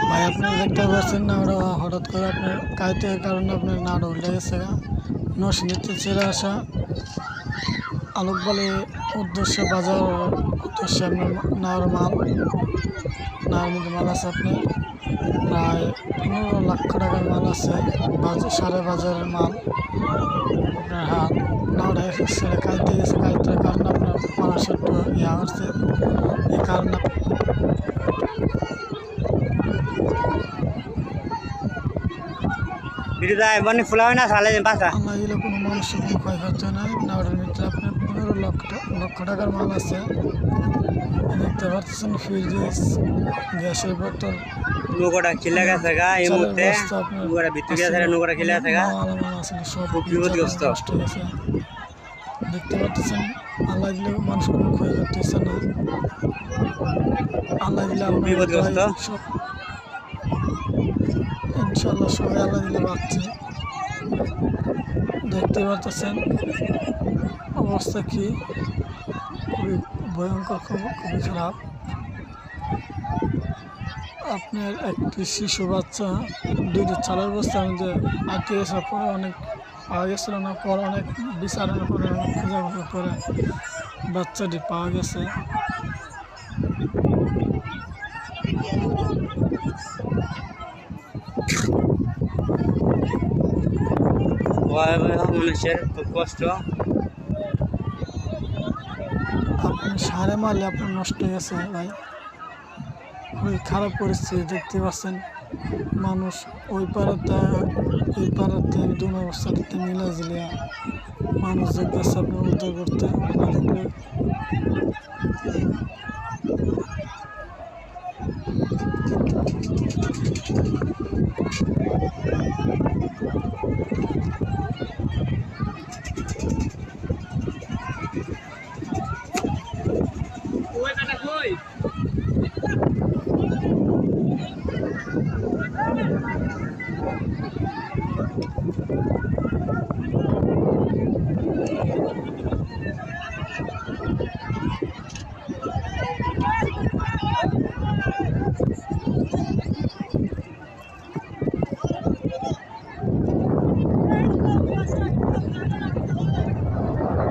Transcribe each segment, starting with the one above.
ভাই আপনি দেখতে পাচ্ছেন না ওরা হঠাৎ করে আপনার কাইতের কারণে আপনার নাড় উল্টে গেছে নরসিংদীতে ছেড়ে আসা আলোকবালি উদ্দেশ্যে বাজার উদ্দেশ্যে আপনার নাওয়ার মাল নাওয়ার মধ্যে মাল আছে আপনার প্রায় 15 লাখ টাকার মাল আছে সাড়ে বাজারের মাল আপনার হাত নাওটা ছেড়ে কাইতে গেছে কাইতের কারণে আপনার মানুষ একটু ইয়া হচ্ছে এই কারণে বনি ফুলা হয় না সালে পাঁচা আল্লাহ দিলে কোনো মানুষের কোনো ক্ষয়ক্ষতি নাই নাওটার ভিতরে আপনার 15 লক্ষ টাকার মাল আছে দেখতে পাচ্ছেন ফ্রিজ গ্যাসের বোতল নৌকাটা খিলে গেছে গা এই মুহূর্তে নৌকাটা ভিতরে গেছে নৌকাটা খিলে গেছে গা সব খুব বিপদগ্রস্ত নষ্ট হয়ে গেছে দেখতে পাচ্ছেন আল্লাহ দিলে মানুষ কোনো ক্ষয় করতেছে না আল্লাহ দিলে বিপদগ্রস্ত সব ইনশাল্লাহ সবাই আল্লাহ দিলে বাঁচছে দেখতে পাচ্ছেন অবস্থা কি খুবই ভয়ঙ্কর খুবই খারাপ আপনার একটি শিশু বাচ্চা দুধ চালের বস্তার মধ্যে আটকে আসার পরে অনেক পাওয়া গেছিল না পরে অনেক বিচারণের পরে অনেক খোঁজাখুঁজির পরে বাচ্চাটি পাওয়া গেছে মানুষের খুব কষ্ট আপনি সারে মারলে আপনার নষ্ট হয়ে গেছে ভাই খুবই খারাপ পরিস্থিতি দেখতে পাচ্ছেন মানুষ ওই পাড়াতে এই পাড়াতে দুই অবস্থাতে মিলা জিলিয়া মানুষ দেখতেছে আপনার উদ্ধার করতে দেখলে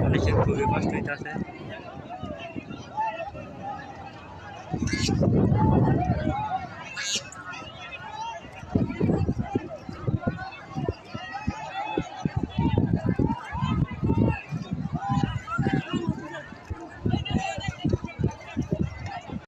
মানুষের খুবই কষ্ট হইতেছে